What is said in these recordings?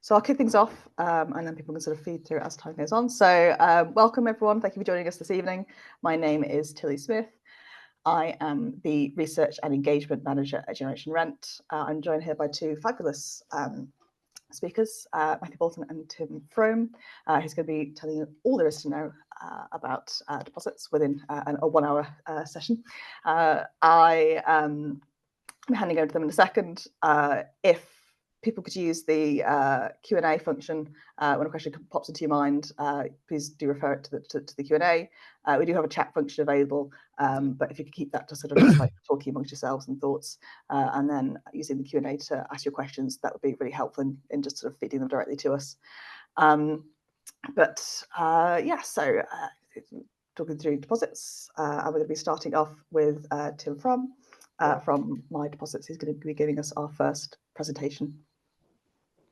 So I'll kick things off and then people can sort of feed through as time goes on. So welcome everyone. Thank you for joining us this evening. My name is Tilly Smith. I am the Research and Engagement Manager at Generation Rent. I'm joined here by two fabulous speakers, Matthew Boulton and Tim Frome, who's going to be telling you all there is to know about deposits within a 1 hour session. I'm handing over to them in a second. If people could use the Q&A function when a question pops into your mind, please do refer it to the Q&A. We do have a chat function available, but if you could keep that to sort of just like talking amongst yourselves and thoughts, and then using the Q&A to ask your questions, that would be really helpful in just sort of feeding them directly to us. Yeah, so talking through deposits, and we're going to be starting off with Tim from MyDeposits. He's going to be giving us our first presentation.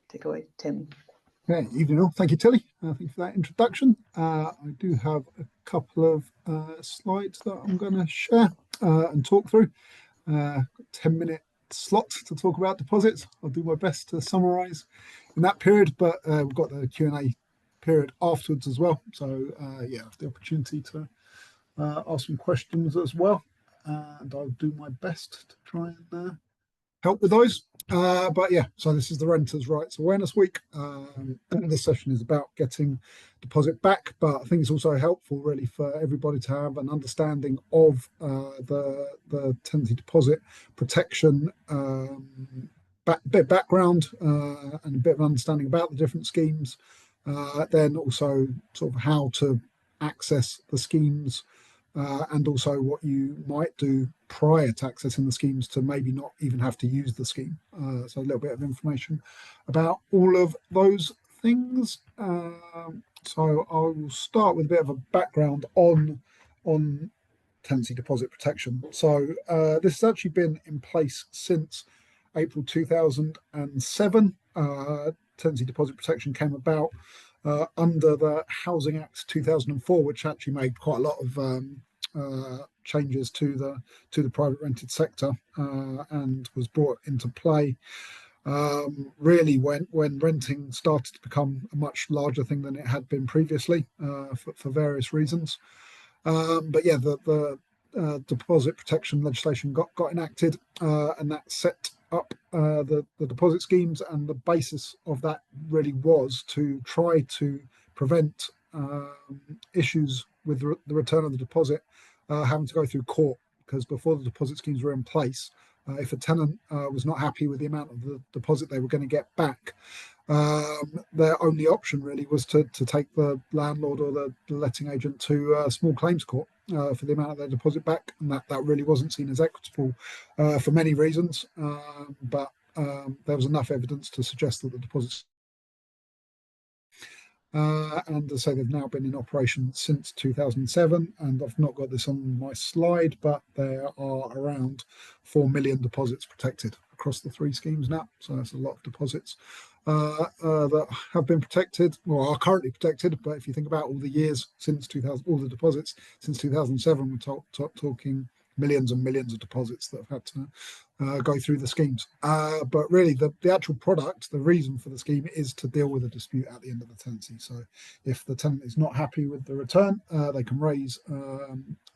Take away, Tim. Okay, evening all. Thank you, Tilly. Thank you for that introduction. I do have a couple of slides that I'm going to share and talk through. 10-minute slot to talk about deposits. I'll do my best to summarise in that period, but we've got the Q&A period afterwards as well. So yeah, I have the opportunity to ask some questions as well, and I'll do my best to try and help with those. But yeah, so this is the Renters' Rights Awareness Week. This session is about getting deposit back, but I think it's also helpful really for everybody to have an understanding of the tenancy deposit protection, bit of background and a bit of understanding about the different schemes, then also sort of how to access the schemes, and also what you might do prior to accessing the schemes to maybe not even have to use the scheme. So a little bit of information about all of those things. So I will start with a bit of a background on tenancy deposit protection. So this has actually been in place since April 2007. Tenancy deposit protection came about under the Housing Act 2004, which actually made quite a lot of changes to the private rented sector, and was brought into play really when renting started to become a much larger thing than it had been previously, for various reasons. But yeah, the deposit protection legislation got enacted, and that set up the deposit schemes, and the basis of that really was to try to prevent issues with the return of the deposit having to go through court, because before the deposit schemes were in place, if a tenant was not happy with the amount of the deposit they were going to get back, their only option really was to take the landlord or the letting agent to a small claims court for the amount of their deposit back, and that really wasn't seen as equitable for many reasons, but there was enough evidence to suggest that the deposits, and as I say, they've now been in operation since 2007, and I've not got this on my slide, but there are around 4 million deposits protected across the three schemes now, so that's a lot of deposits that have been protected, or are currently protected. But if you think about all the years since 2000, all the deposits since 2007, we're talking millions and millions of deposits that have had to go through the schemes. But really, the actual product, the reason for the scheme, is to deal with a dispute at the end of the tenancy. So if the tenant is not happy with the return, they can raise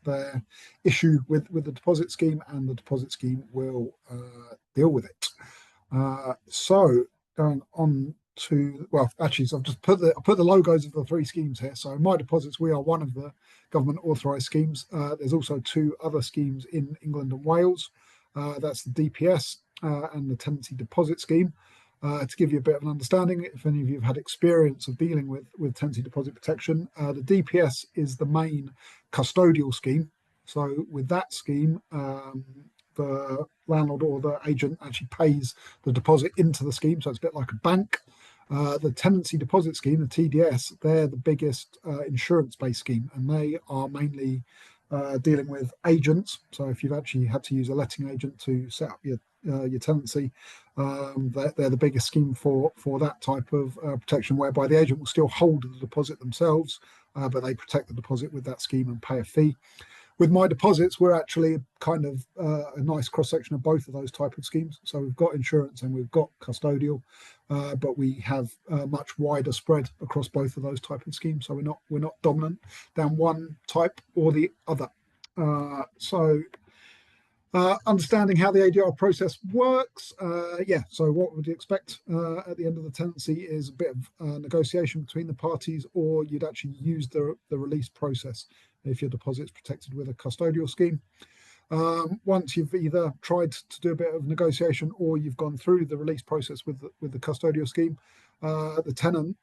their issue with the deposit scheme, and the deposit scheme will deal with it. So going on to, well, actually, so I've just put the logos of the three schemes here. So MyDeposits, we are one of the government authorised schemes. There's also two other schemes in England and Wales. That's the DPS and the Tenancy Deposit Scheme. To give you a bit of an understanding, if any of you have had experience of dealing with tenancy deposit protection, the DPS is the main custodial scheme. So with that scheme, the landlord or the agent actually pays the deposit into the scheme, so it's a bit like a bank. The Tenancy Deposit Scheme, the TDS, they're the biggest insurance-based scheme, and they are mainly dealing with agents. So if you've actually had to use a letting agent to set up your tenancy, they're the biggest scheme for that type of protection, whereby the agent will still hold the deposit themselves, but they protect the deposit with that scheme and pay a fee. With MyDeposits, we're actually kind of a nice cross-section of both of those type of schemes. So we've got insurance and we've got custodial, but we have a much wider spread across both of those type of schemes. So we're not dominant down one type or the other. Understanding how the ADR process works, so what would you expect at the end of the tenancy is a bit of negotiation between the parties, or you'd actually use the release process if your deposit's protected with a custodial scheme. Once you've either tried to do a bit of negotiation or you've gone through the release process with the custodial scheme, the tenant,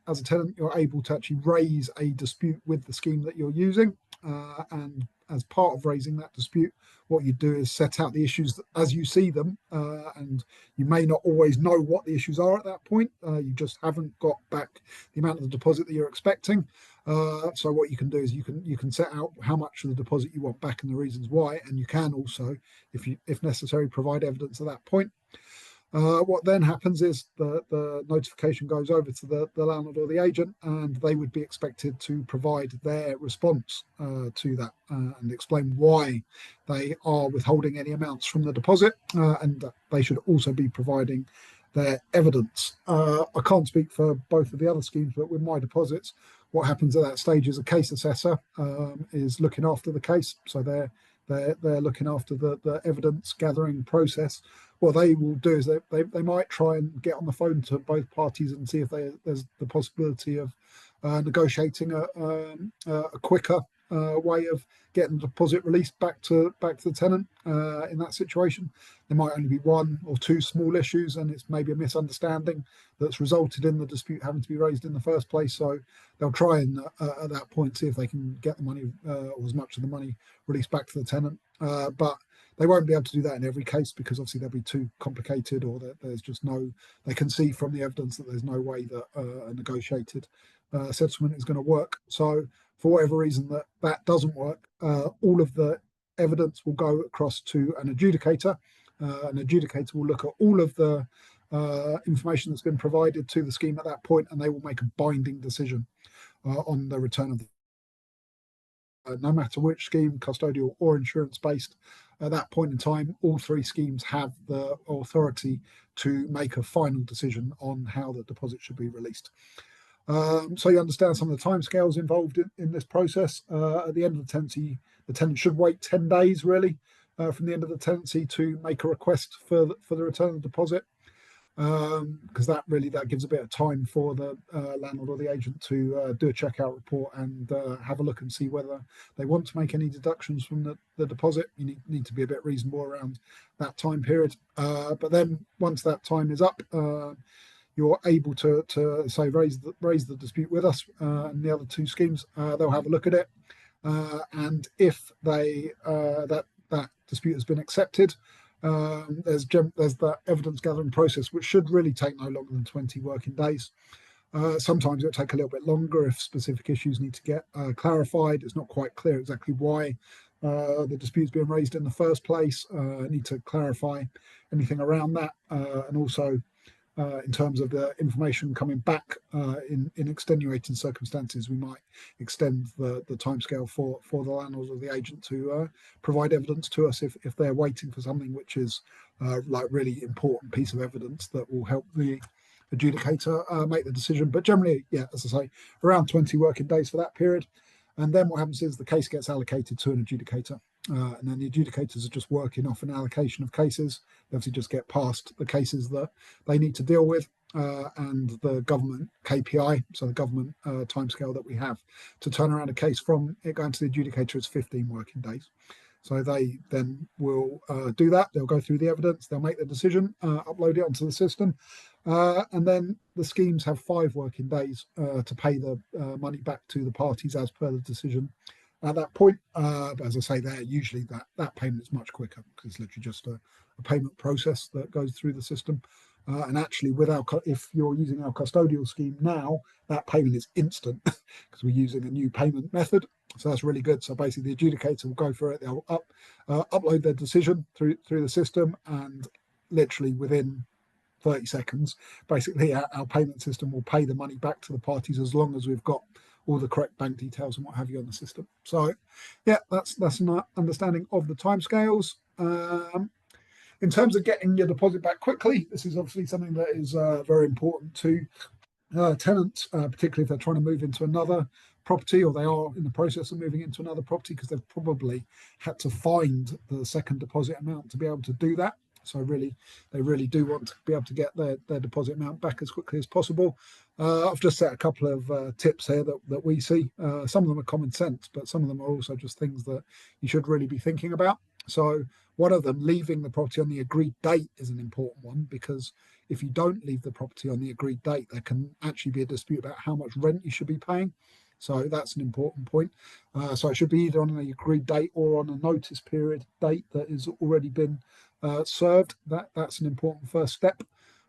as a tenant, you're able to actually raise a dispute with the scheme that you're using, and as part of raising that dispute, what you do is set out the issues as you see them, and you may not always know what the issues are at that point. You just haven't got back the amount of the deposit that you're expecting. So what you can do is you can set out how much of the deposit you want back and the reasons why, and you can also, if necessary, provide evidence at that point. What then happens is the notification goes over to the landlord or the agent, and they would be expected to provide their response to that and explain why they are withholding any amounts from the deposit, and they should also be providing their evidence. I can't speak for both of the other schemes, but with MyDeposits, what happens at that stage is a case assessor is looking after the case, so they're looking after the evidence gathering process. What they will do is they might try and get on the phone to both parties and see if there's the possibility of negotiating a quicker way of getting the deposit released back to the tenant. In that situation, there might only be one or two small issues, and it's maybe a misunderstanding that's resulted in the dispute having to be raised in the first place. So they'll try and at that point see if they can get the money or as much of the money released back to the tenant. But they won't be able to do that in every case, because obviously they'll be too complicated, or that there's just they can see from the evidence that there's no way that a negotiated settlement is going to work. So for whatever reason that doesn't work, all of the evidence will go across to an adjudicator. An adjudicator will look at all of the information that's been provided to the scheme at that point, and they will make a binding decision on the return of no matter which scheme, custodial or insurance-based. At that point in time, all three schemes have the authority to make a final decision on how the deposit should be released. So you understand some of the timescales involved in this process. At the end of the tenancy, the tenant should wait 10 days really from the end of the tenancy to make a request for the return of the deposit, because that gives a bit of time for the landlord or the agent to do a checkout report and have a look and see whether they want to make any deductions from the deposit. You need to be a bit reasonable around that time period. But then once that time is up, you're able to say raise the dispute with us and the other two schemes. They'll have a look at it, and if that dispute has been accepted, there's that evidence gathering process, which should really take no longer than 20 working days. Sometimes it'll take a little bit longer if specific issues need to get clarified. It's not quite clear exactly why the dispute's being raised in the first place. Need to clarify anything around that, and also in terms of the information coming back in extenuating circumstances, we might extend the timescale for the landlord or the agent to provide evidence to us if they're waiting for something which is like really important piece of evidence that will help the adjudicator make the decision. But generally, yeah, as I say, around 20 working days for that period. And then what happens is the case gets allocated to an adjudicator. And then the adjudicators are just working off an allocation of cases. They obviously just get past the cases that they need to deal with, and the government KPI, so the government timescale that we have to turn around a case from it going to the adjudicator is 15 working days. So they then will do that. They'll go through the evidence. They'll make the decision, upload it onto the system. And then the schemes have 5 working days to pay the money back to the parties as per the decision at that point. But as I say, there usually that payment is much quicker, because it's literally just a payment process that goes through the system. And actually, if you're using our custodial scheme now, that payment is instant because we're using a new payment method. So that's really good. So basically, the adjudicator will go for it. They'll upload their decision through the system, and literally within 30 seconds, basically our payment system will pay the money back to the parties, as long as we've got all the correct bank details and what have you on the system. So yeah, that's an understanding of the timescales. In terms of getting your deposit back quickly, this is obviously something that is very important to tenants, particularly if they're trying to move into another property, or they are in the process of moving into another property, because they've probably had to find the second deposit amount to be able to do that. So they really do want to be able to get their deposit amount back as quickly as possible. I've just set a couple of tips here that we see. Some of them are common sense, but some of them are also just things that you should really be thinking about. So one of them, leaving the property on the agreed date, is an important one, because if you don't leave the property on the agreed date, there can actually be a dispute about how much rent you should be paying. So that's an important point. So it should be either on an agreed date or on a notice period date that has already been served. That's an important first step.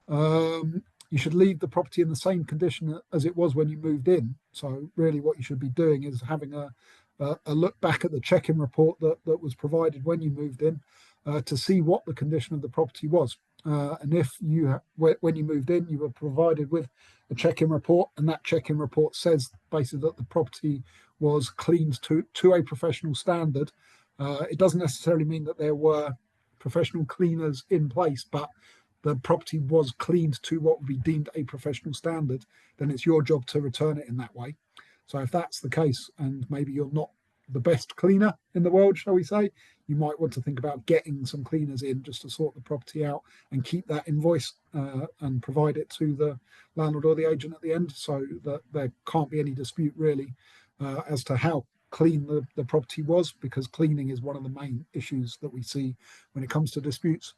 You should leave the property in the same condition as it was when you moved in. So really what you should be doing is having a look back at the check-in report that was provided when you moved in to see what the condition of the property was. And if when you moved in, you were provided with a check-in report, and that check-in report says basically that the property was cleaned to a professional standard. It doesn't necessarily mean that there were professional cleaners in place, but the property was cleaned to what would be deemed a professional standard, then it's your job to return it in that way. So if that's the case, and maybe you're not the best cleaner in the world, shall we say, you might want to think about getting some cleaners in just to sort the property out and keep that invoice and provide it to the landlord or the agent at the end, so that there can't be any dispute really as to how clean the property was, because cleaning is one of the main issues that we see when it comes to disputes.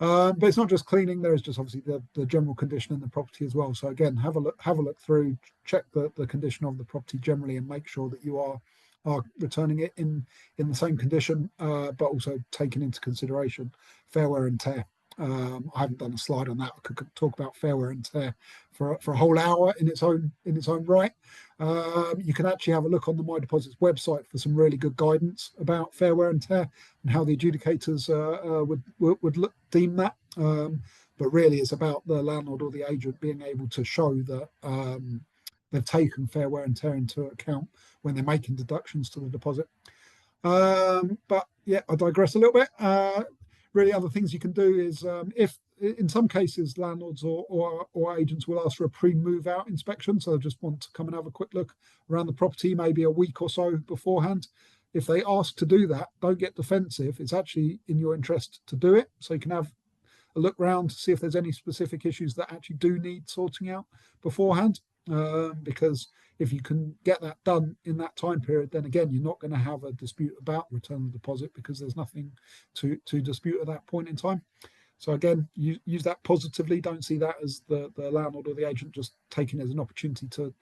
But it's not just cleaning. There is just obviously the general condition in the property as well. So again, have a look through, check the condition of the property generally, and make sure that you are returning it in the same condition, but also taking into consideration fair wear and tear. I haven't done a slide on that. I could talk about fair wear and tear for a whole hour in its own right. You can actually have a look on the MyDeposits website for some really good guidance about fair wear and tear and how the adjudicators would deem that. But really, it's about the landlord or the agent being able to show that they've taken fair wear and tear into account when they're making deductions to the deposit. But yeah, I digress a little bit. Really, other things you can do is if in some cases landlords or agents will ask for a pre-move out inspection, so they just want to come and have a quick look around the property maybe a week or so beforehand. If they ask to do that, don't get defensive. It's actually in your interest to do it, so you can have a look round to see if there's any specific issues that actually do need sorting out beforehand. Because if you can get that done in that time period, then again, you're not going to have a dispute about return of deposit, because there's nothing to dispute at that point in time. So again, use that positively. Don't see that as the landlord or the agent just taking it as an opportunity to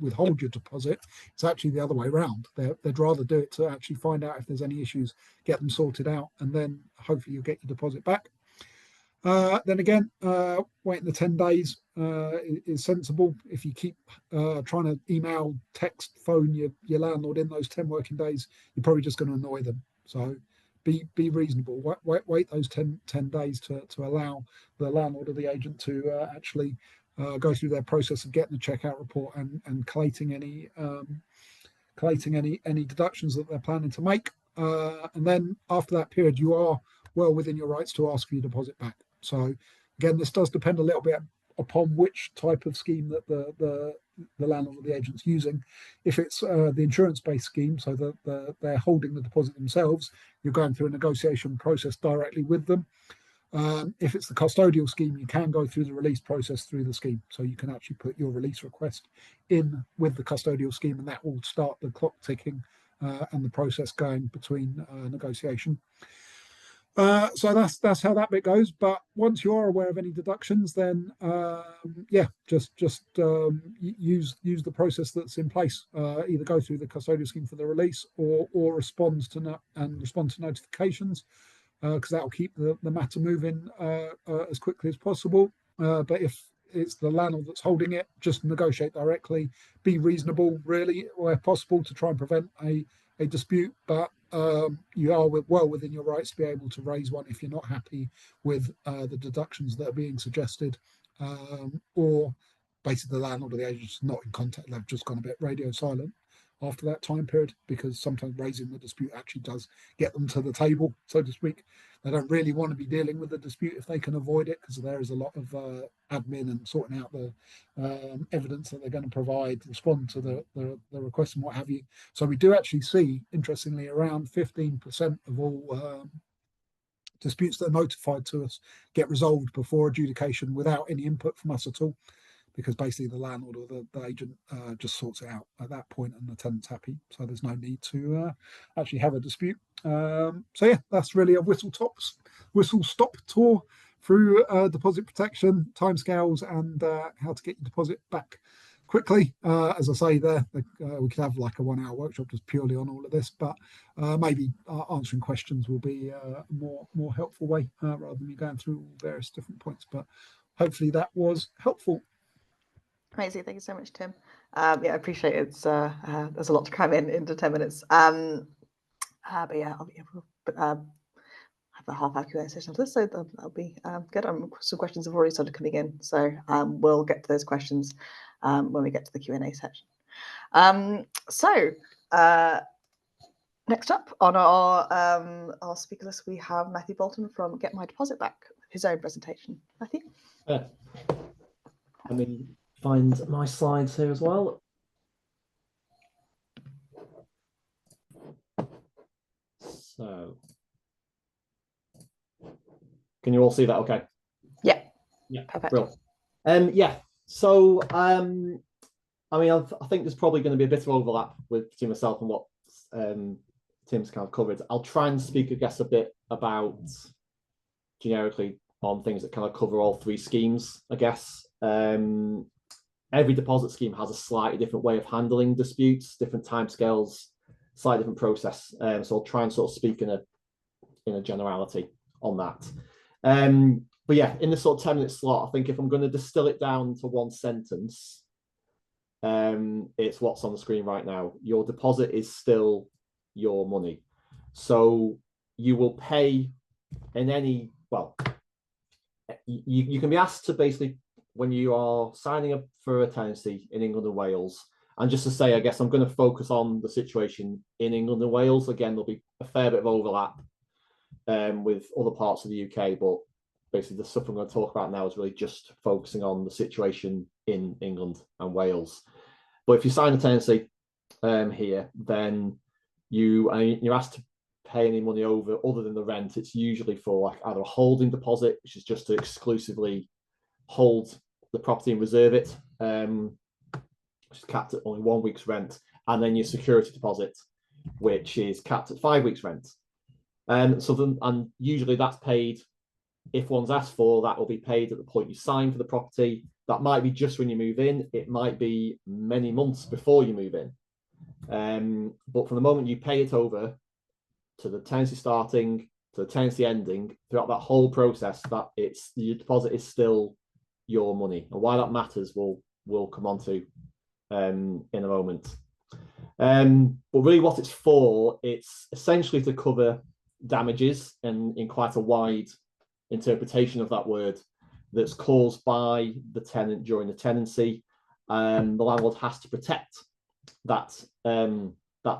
withhold your deposit. It's actually the other way around. They'd rather do it to actually find out if there's any issues, get them sorted out, and then hopefully you'll get your deposit back. Then again, waiting the 10 days is sensible. If you keep trying to email, text, phone your landlord in those 10 working days, you're probably just going to annoy them. So be reasonable. Wait those 10 days to allow the landlord or the agent to actually go through their process of getting the checkout report and collating any deductions that they're planning to make. And then after that period, you are well within your rights to ask for your deposit back. So again, this does depend a little bit upon which type of scheme that the landlord or the agent's using. If it's the insurance-based scheme, so that they're holding the deposit themselves, you're going through a negotiation process directly with them. If it's the custodial scheme, you can go through the release process through the scheme. So you can actually put your release request in with the custodial scheme, and that will start the clock ticking and the process going between negotiation. So that's how that bit goes. But once you are aware of any deductions, then yeah, just use the process that's in place. Either go through the custodial scheme for the release, or respond to notifications, because that will keep the matter moving as quickly as possible. But if it's the landlord that's holding it, just negotiate directly. Be reasonable, really, where possible, to try and prevent a dispute. But you are well within your rights to be able to raise one if you're not happy with the deductions that are being suggested, or basically the landlord or the agent's not in contact. They've just gone a bit radio silent after that time period, because sometimes raising the dispute actually does get them to the table, so to speak. They don't really want to be dealing with the dispute if they can avoid it, because there is a lot of admin and sorting out the evidence that they're going to provide, respond to the request and what have you. So we do actually see, interestingly, around 15% of all disputes that are notified to us get resolved before adjudication without any input from us at all, because basically the landlord or the agent just sorts it out at that point and the tenant's happy. So there's no need to actually have a dispute. So yeah, that's really a whistle-stop tour through deposit protection, timescales, and how to get your deposit back quickly. As I say there, we could have like a 1 hour workshop just purely on all of this, but maybe answering questions will be a more helpful way rather than me going through various different points. But hopefully that was helpful. Amazing, thank you so much, Tim. Yeah, I appreciate it. There's a lot to cram into 10 minutes. But yeah, we'll have the half-hour Q&A session of this, so that'll be good. Some questions have already started coming in, so we'll get to those questions when we get to the Q&A section. Next up on our speaker list, we have Matthew Boulton from Get My Deposit Back, his own presentation. Matthew? Let me find my slides here as well. So, can you all see that okay? Yeah. Yeah, perfect. Brilliant. Yeah, so I mean, I think there's probably going to be a bit of overlap between myself and what Tim's kind of covered. I'll try and speak, I guess, a bit about generically on things that kind of cover all three schemes, I guess. Every deposit scheme has a slightly different way of handling disputes, different timescales, slightly different process. So I'll try and sort of speak in a generality on that. But yeah, in this sort of 10-minute slot, I think if I'm going to distill it down to one sentence, it's what's on the screen right now. Your deposit is still your money. So you will pay in any, well, you can be asked to basically, when you are signing up for a tenancy in England and Wales, and just to say, I guess I'm going to focus on the situation in England and Wales. Again, there'll be a fair bit of overlap with other parts of the UK, but basically the stuff I'm going to talk about now is really just focusing on the situation in England and Wales. But if you sign a tenancy here, then you're asked to pay any money over other than the rent. It's usually for like either a holding deposit, which is just to exclusively hold the property and reserve it, which is capped at only 1 week's rent, and then your security deposit, which is capped at 5 weeks' rent. And usually that's paid, if one's asked for, that will be paid at the point you sign for the property. That might be just when you move in. It might be many months before you move in. But from the moment you pay it over to the tenancy starting to the tenancy ending, throughout that whole process, that your deposit is still your money. And why that matters, we'll come on to in a moment. But really what it's for, it's essentially to cover damages, and in quite a wide interpretation of that word, that's caused by the tenant during the tenancy. The landlord has to protect that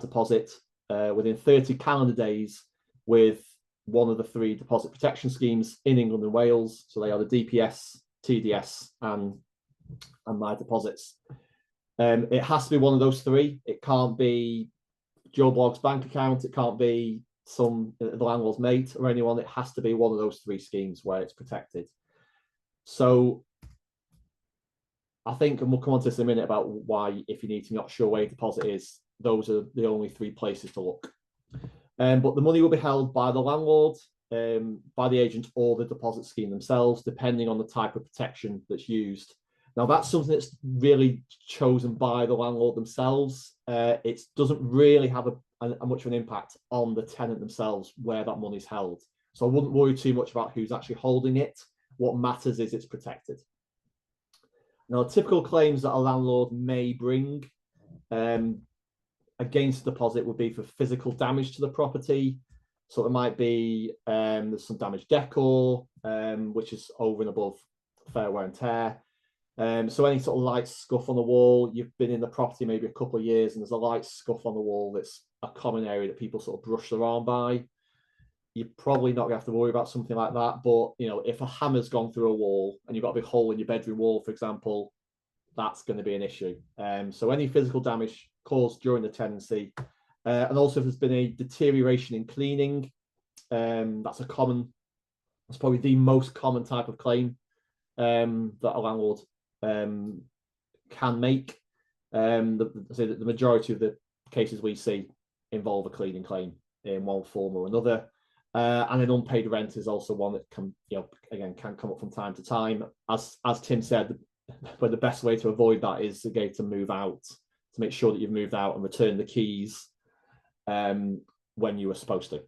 deposit within 30 calendar days with one of the three deposit protection schemes in England and Wales. So they are the DPS, TDS, and MyDeposits. It has to be one of those three. It can't be Joe Blogg's bank account. It can't be the landlord's mate or anyone. It has to be one of those three schemes where it's protected. So I think, and we'll come on to this in a minute, about why, if you need to, not sure where your deposit is, those are the only three places to look. But the money will be held by the landlord, by the agent, or the deposit scheme themselves, depending on the type of protection that's used. Now, that's something that's really chosen by the landlord themselves. It doesn't really have a much of an impact on the tenant themselves where that money's held. So I wouldn't worry too much about who's actually holding it. What matters is it's protected. Now, typical claims that a landlord may bring against the deposit would be for physical damage to the property. So it might be there's some damaged decor, which is over and above fair wear and tear. So any sort of light scuff on the wall, you've been in the property maybe a couple of years and there's a light scuff on the wall that's a common area that people sort of brush their arm by, you're probably not gonna have to worry about something like that. But if a hammer's gone through a wall and you've got a big hole in your bedroom wall, for example, that's going to be an issue. So any physical damage caused during the tenancy, and also if there's been a deterioration in cleaning, that's probably the most common type of claim that a landlord can make. The majority of the cases we see involve a cleaning claim in one form or another. And an unpaid rent is also one that can come up from time to time. As Tim said, but the best way to avoid that is again to move out, to make sure that you've moved out and return the keys when you were supposed to.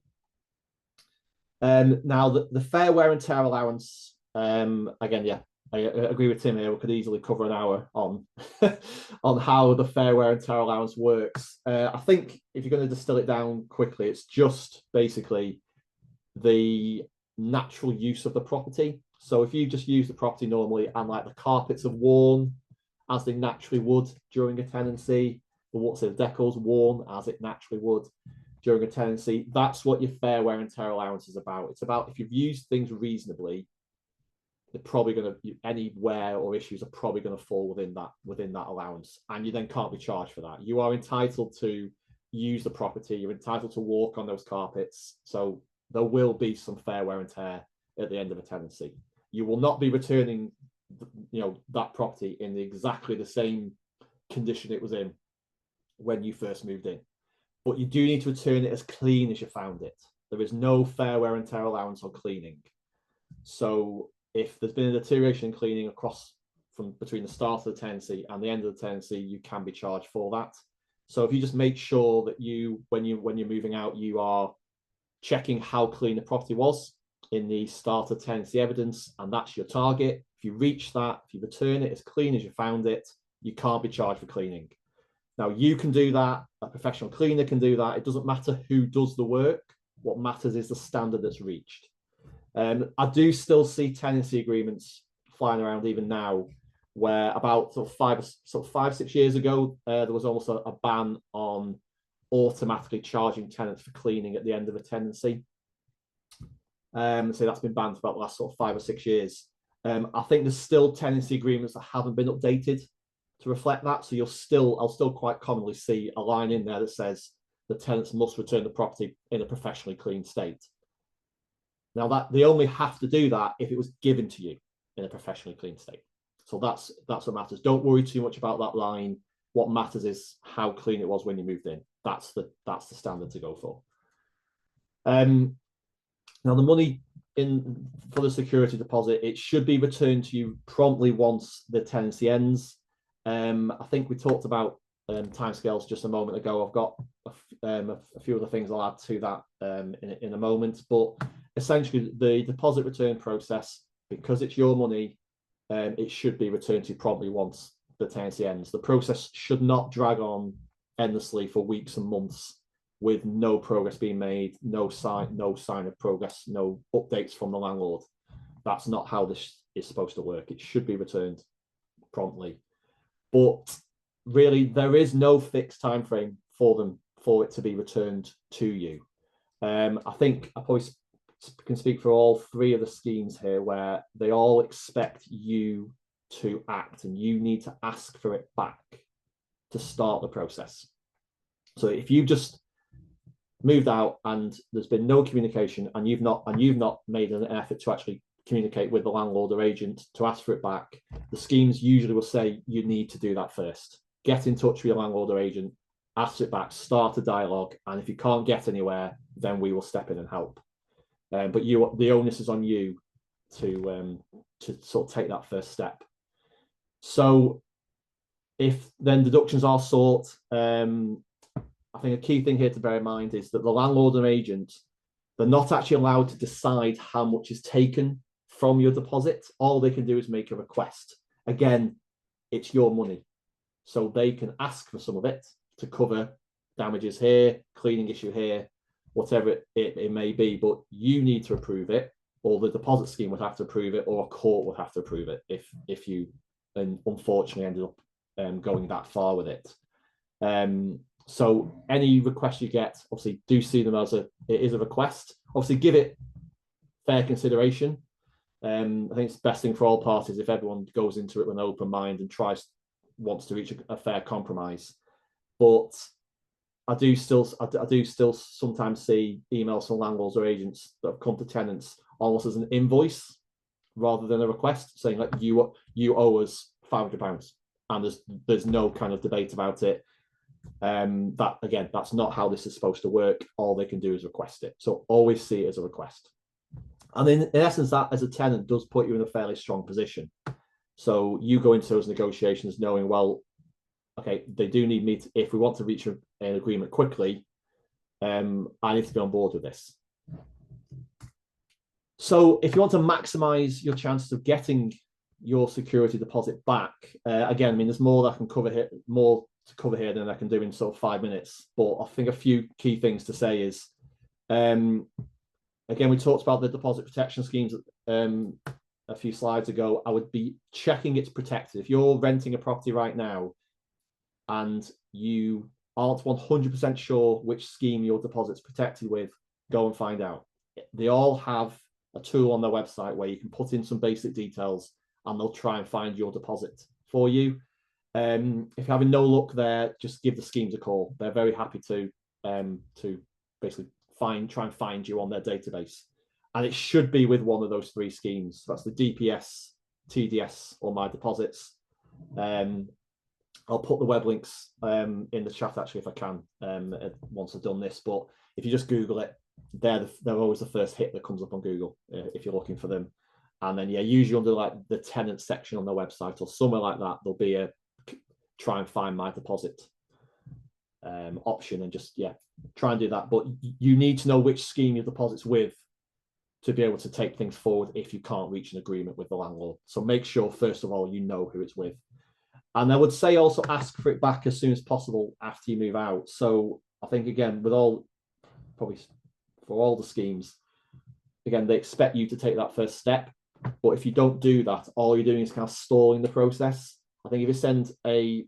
Now the fair wear and tear allowance, again, yeah, I agree with Tim here. We could easily cover an hour on on how the fair wear and tear allowance works. I think if you're going to distill it down quickly, it's just basically the natural use of the property. So if you just use the property normally and like the carpets have worn as they naturally would during a tenancy, the decor's worn as it naturally would during a tenancy, that's what your fair wear and tear allowance is about. It's about if you've used things reasonably, they're probably going to, any wear or issues are probably going to fall within that allowance, and you then can't be charged for that. You are entitled to use the property, you're entitled to walk on those carpets, so there will be some fair wear and tear at the end of a tenancy. You will not be returning that property in exactly the same condition it was in when you first moved in, but you do need to return it as clean as you found it. There is no fair wear and tear allowance on cleaning. So if there's been a deterioration in cleaning from between the start of the tenancy and the end of the tenancy, you can be charged for that. So if you just make sure that when you're moving out, you are checking how clean the property was in the start of tenancy evidence, and that's your target. If you reach that, if you return it as clean as you found it, you can't be charged for cleaning. Now, you can do that, a professional cleaner can do that. It doesn't matter who does the work. What matters is the standard that's reached. I do still see tenancy agreements flying around even now, where about 5-6 years ago, there was almost a ban on automatically charging tenants for cleaning at the end of a tenancy. So that's been banned for about the last 5 or 6 years. I think there's still tenancy agreements that haven't been updated to reflect that. So I'll still quite commonly see a line in there that says the tenants must return the property in a professionally clean state. Now that they only have to do that if it was given to you in a professionally clean state. So that's what matters. Don't worry too much about that line. What matters is how clean it was when you moved in. That's the standard to go for. Now the money for the security deposit, it should be returned to you promptly once the tenancy ends. I think we talked about timescales just a moment ago. I've got a few other things I'll add to that in a moment, but essentially the deposit return process, because it's your money, it should be returned to you promptly once the tenancy ends. The process should not drag on endlessly for weeks and months with no progress being made, no sign of progress, no updates from the landlord. That's not how this is supposed to work. It should be returned promptly. But really, there is no fixed time frame for it to be returned to you. I think I probably can speak for all three of the schemes here, where they all expect you to act, and you need to ask for it back to start the process. So if you've just moved out and there's been no communication, and you've not made an effort to actually communicate with the landlord or agent to ask for it back, the schemes usually will say you need to do that first. Get in touch with your landlord or agent, ask it back, start a dialogue, and if you can't get anywhere, then we will step in and help. But the onus is on you to sort of take that first step. So if then deductions are sought, I think a key thing here to bear in mind is that the landlord and agent, they're not actually allowed to decide how much is taken from your deposit. All they can do is make a request. Again, it's your money. So they can ask for some of it to cover damages here, cleaning issue here, whatever it may be, but you need to approve it, or the deposit scheme would have to approve it, or a court would have to approve it if you and unfortunately ended up going that far with it. So any request you get, obviously do see them as it is a request. Obviously give it fair consideration. I think it's the best thing for all parties if everyone goes into it with an open mind and wants to reach a fair compromise. But I do still sometimes see emails from landlords or agents that have come to tenants almost as an invoice rather than a request, saying like you owe us £500, and there's no kind of debate about it. That again, that's not how this is supposed to work. All they can do is request it. So always see it as a request. And in essence, that as a tenant does put you in a fairly strong position. So you go into those negotiations knowing, well, okay, they do need me to, if we want to reach an agreement quickly, I need to be on board with this. So if you want to maximize your chances of getting your security deposit back, again, I mean, there's more that I can cover here, more to cover here than I can do in sort of 5 minutes. But I think a few key things to say is, again, we talked about the deposit protection schemes a few slides ago. I would be checking it's protected. If you're renting a property right now and you aren't 100% sure which scheme your deposit's protected with, go and find out. They all have a tool on their website where you can put in some basic details and they'll try and find your deposit for you. If you're having no luck there, just give the schemes a call. They're very happy to basically try and find you on their database. And it should be with one of those 3 schemes. That's the DPS, TDS, or MyDeposits. I'll put the web links in the chat actually if I can once I've done this. But if you just Google it, they're always the first hit that comes up on Google if you're looking for them. And then, yeah, usually under like the tenant section on their website or somewhere like that, there'll be a try and find my deposit option, and just, yeah, try and do that. But you need to know which scheme your deposit's with to be able to take things forward if you can't reach an agreement with the landlord. So make sure, first of all, you know who it's with. And I would say also ask for it back as soon as possible after you move out. So I think, again, with probably for all the schemes, again, they expect you to take that first step. But if you don't do that, all you're doing is kind of stalling the process. I think if you send a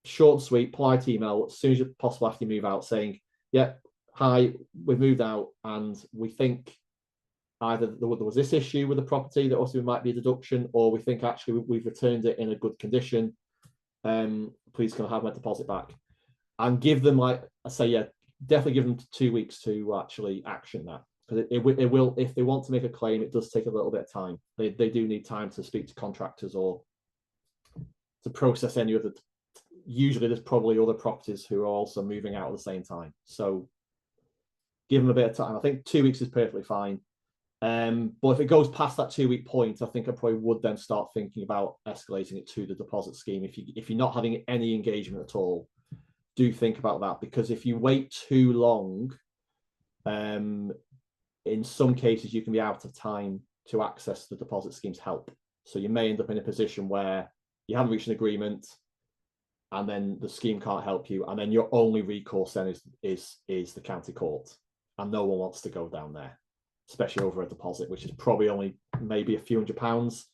short and sweet, polite email as soon as possible after you move out saying, yeah, hi, we've moved out and we think either there was this issue with the property that also might be a deduction, or we think actually we've returned it in a good condition. Please can I have my deposit back? And give them, like I say, yeah, definitely give them 2 weeks to actually action that. Because it will, if they want to make a claim, it does take a little bit of time. They do need time to speak to contractors or to process any other. Usually there's probably other properties who are also moving out at the same time. So give them a bit of time. I think 2 weeks is perfectly fine. But if it goes past that 2 week point, I think I probably would then start thinking about escalating it to the deposit scheme. If you're not having any engagement at all, do think about that, because if you wait too long, in some cases you can be out of time to access the deposit scheme's help. So you may end up in a position where you haven't reached an agreement and then the scheme can't help you, and then your only recourse then is the county court, and no one wants to go down there, especially over a deposit, which is probably only maybe a few £100s.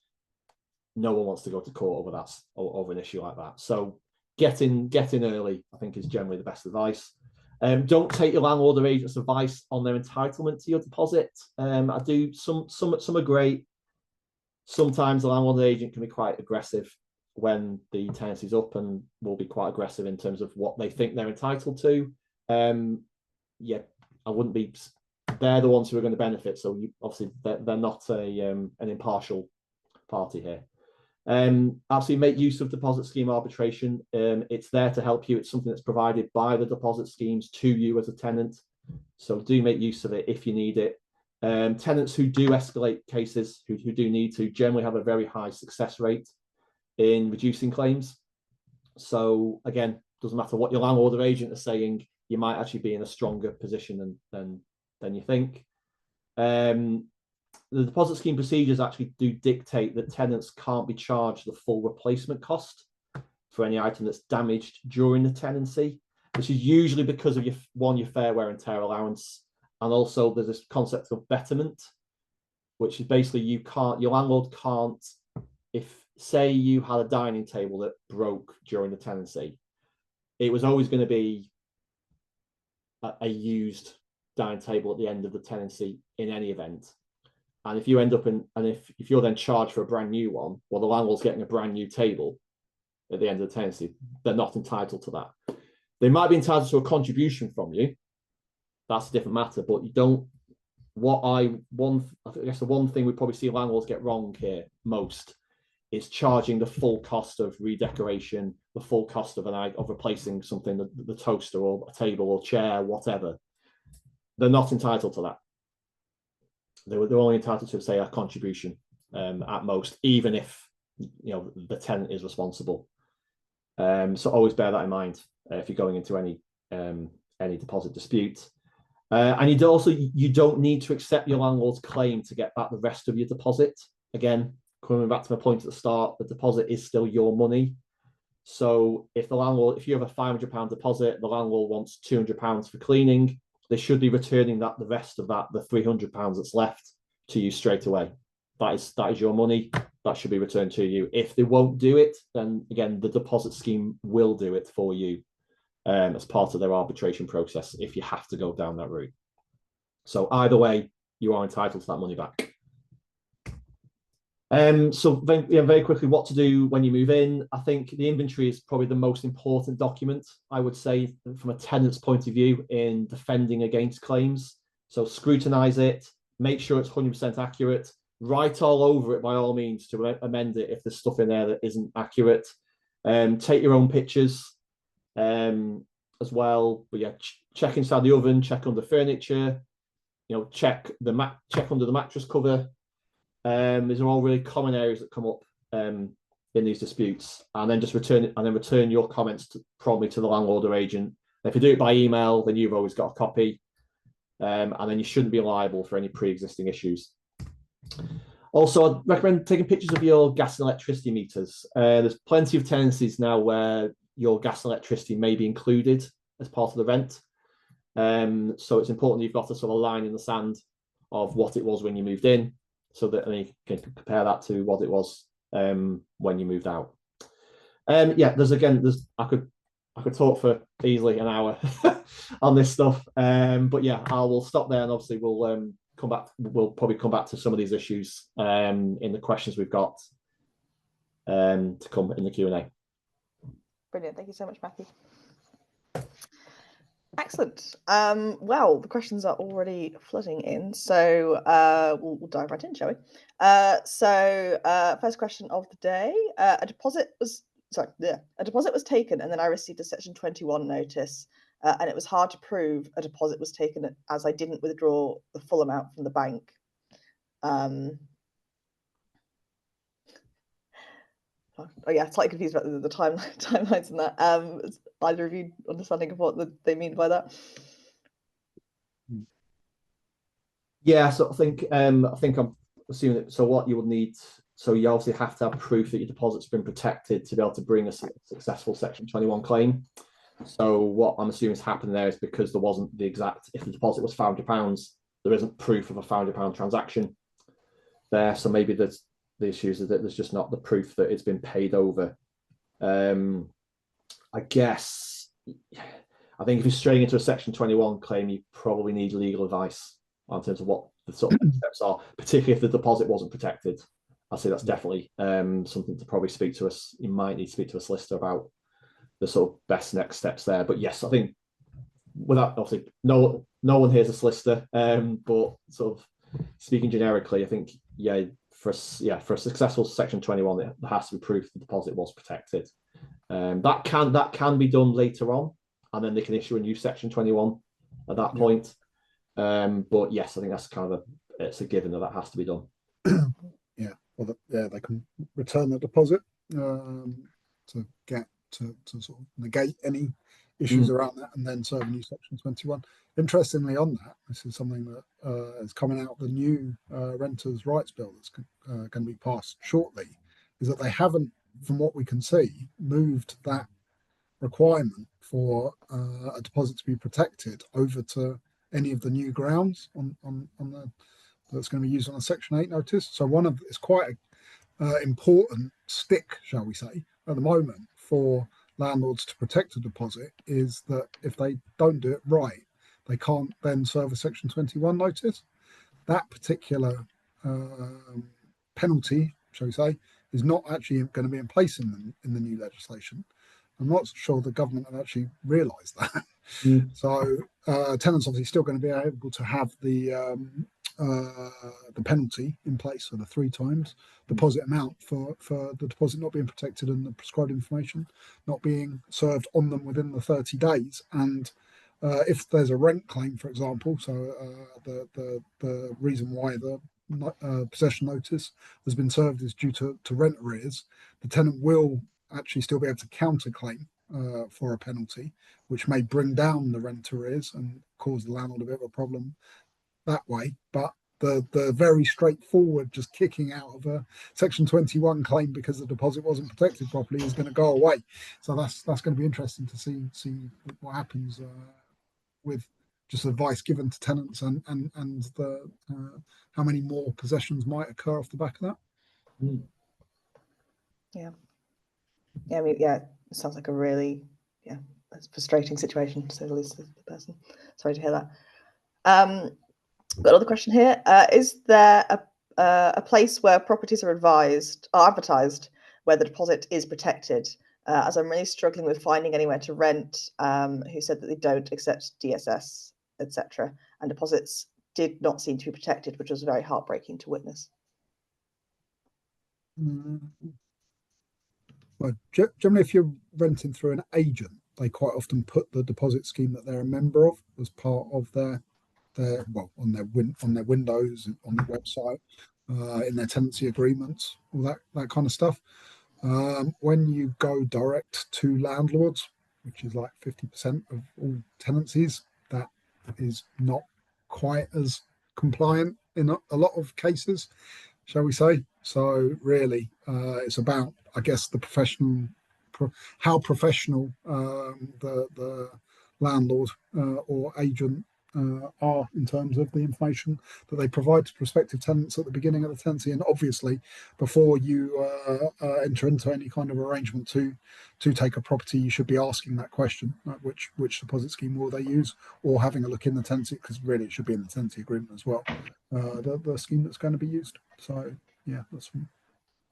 No one wants to go to court over that, over an issue like that. So get in early, I think, is generally the best advice. Don't take your landlord or agent's advice on their entitlement to your deposit. I do some are great. Sometimes the landlord or agent can be quite aggressive when the tenancy's up, and will be quite aggressive in terms of what they think they're entitled to. Yeah, I wouldn't be. They're the ones who are going to benefit. So obviously they're not an impartial party here. Absolutely make use of deposit scheme arbitration. It's there to help you. It's something that's provided by the deposit schemes to you as a tenant. So do make use of it if you need it. Tenants who do escalate cases, who do need to, generally have a very high success rate in reducing claims. So again, doesn't matter what your landlord or agent are saying, you might actually be in a stronger position than you think. The deposit scheme procedures actually do dictate that tenants can't be charged the full replacement cost for any item that's damaged during the tenancy. This is usually because of your fair wear and tear allowance, and also there's this concept of betterment, which is basically your landlord can't, if say you had a dining table that broke during the tenancy, it was always going to be a used dining table at the end of the tenancy in any event. And if you end up if you're then charged for a brand new one, well, the landlord's getting a brand new table at the end of the tenancy, they're not entitled to that. They might be entitled to a contribution from you. That's a different matter, but you don't. I guess the one thing we probably see landlords get wrong here most is charging the full cost of redecoration, the full cost of replacing something, the toaster or a table or chair, whatever. They're not entitled to that. They're only entitled to, say, a contribution at most, even if the tenant is responsible. So always bear that in mind if you're going into any deposit dispute. And you don't need to accept your landlord's claim to get back the rest of your deposit. Again, coming back to my point at the start, the deposit is still your money. So if you have a £500 deposit, the landlord wants £200 for cleaning, they should be returning the rest of that, the £300 that's left, to you straight away. That is your money. That should be returned to you. If they won't do it, then again, the deposit scheme will do it for you as part of their arbitration process if you have to go down that route. So either way, you are entitled to that money back. So very quickly, what to do when you move in. I think the inventory is probably the most important document, I would say, from a tenant's point of view in defending against claims. So scrutinize it, make sure it's 100% accurate, write all over it by all means to amend it if there's stuff in there that isn't accurate. Take your own pictures as well. But yeah, check inside the oven, check under furniture, check under the mattress cover. These are all really common areas that come up in these disputes, and then just return your comments promptly to the landlord or agent. And if you do it by email, then you've always got a copy, and then you shouldn't be liable for any pre-existing issues. Also, I'd recommend taking pictures of your gas and electricity meters. There's plenty of tenancies now where your gas and electricity may be included as part of the rent. So it's important that you've got a sort of line in the sand of what it was when you moved in, so that you can compare that to what it was when you moved out. I could talk for easily an hour on this stuff, but yeah, I will stop there, and obviously we'll come back. We'll probably come back to some of these issues in the questions we've got to come in the Q&A. Brilliant, thank you so much, Matthew. Excellent. Well, the questions are already flooding in, so we'll dive right in, shall we? First question of the day: a deposit was taken, and then I received a Section 21 notice, and it was hard to prove a deposit was taken as I didn't withdraw the full amount from the bank. Slightly confused about the timelines in that. Either of you understanding of what they mean by that? Yeah, so I think I'm assuming that. So what you would need, so you obviously have to have proof that your deposit's been protected to be able to bring a successful Section 21 claim. So what I'm assuming has happened there is because there wasn't the exact, if the deposit was £500, there isn't proof of a £500 transaction there. So maybe the issue is that there's just not the proof that it's been paid over. I think if you're straying into a Section 21 claim, you probably need legal advice in terms of what the sort of steps are, particularly if the deposit wasn't protected. I'd say that's definitely something to probably speak to us. You might need to speak to a solicitor about the sort of best next steps there. But yes, I think without, obviously, no one here is a solicitor, but sort of speaking generically, I think for a successful Section 21, there has to be proof the deposit was protected. That can be done later on, and then they can issue a new Section 21 at that point. But yes, I think that's it's a given that has to be done. They can return the deposit to sort of negate any issues around that, and then serve a new Section 21. Interestingly, on that, this is something that is coming out of the new Renters' Rights Bill that's going to be passed shortly, is that they haven't, from what we can see, moved that requirement for a deposit to be protected over to any of the new grounds on the that's going to be used on a Section 8 notice. So it's quite important stick, shall we say, at the moment for landlords to protect a deposit is that if they don't do it right, they can't then serve a Section 21 notice. That particular penalty, shall we say, is not actually going to be in place in the new legislation. I'm not sure the government have actually realised that. So tenants obviously still going to be able to have the penalty in place, so the 3 times deposit amount for the deposit not being protected and the prescribed information not being served on them within the 30 days. And if there's a rent claim, for example, so the reason why the possession notice has been served is due to rent arrears, the tenant will actually still be able to counterclaim for a penalty, which may bring down the rent arrears and cause the landlord a bit of a problem that way. But the very straightforward just kicking out of a Section 21 claim because the deposit wasn't protected properly is going to go away. So that's going to be interesting to see what happens with just advice given to tenants and the how many more possessions might occur off the back of that. Yeah, I mean, it sounds like a really it's a frustrating situation, to say the least, of the person. Sorry to hear that. Got another question here. Is there a place where properties are advertised where the deposit is protected? As I'm really struggling with finding anywhere to rent who said that they don't accept DSS, etc. And deposits did not seem to be protected, which was very heartbreaking to witness. Well, generally, if you're renting through an agent, they quite often put the deposit scheme that they're a member of as part of their on their windows, on their website, in their tenancy agreements, all that kind of stuff. When you go direct to landlords, which is like 50% of all tenancies, that is not quite as compliant in a lot of cases, shall we say. So really, it's about, I guess, the how professional the landlord or agent are in terms of the information that they provide to prospective tenants at the beginning of the tenancy, and obviously before you enter into any kind of arrangement to take a property, you should be asking that question, like which deposit scheme will they use, or having a look in the tenancy, because really it should be in the tenancy agreement as well, the scheme that's going to be used. So yeah, that's what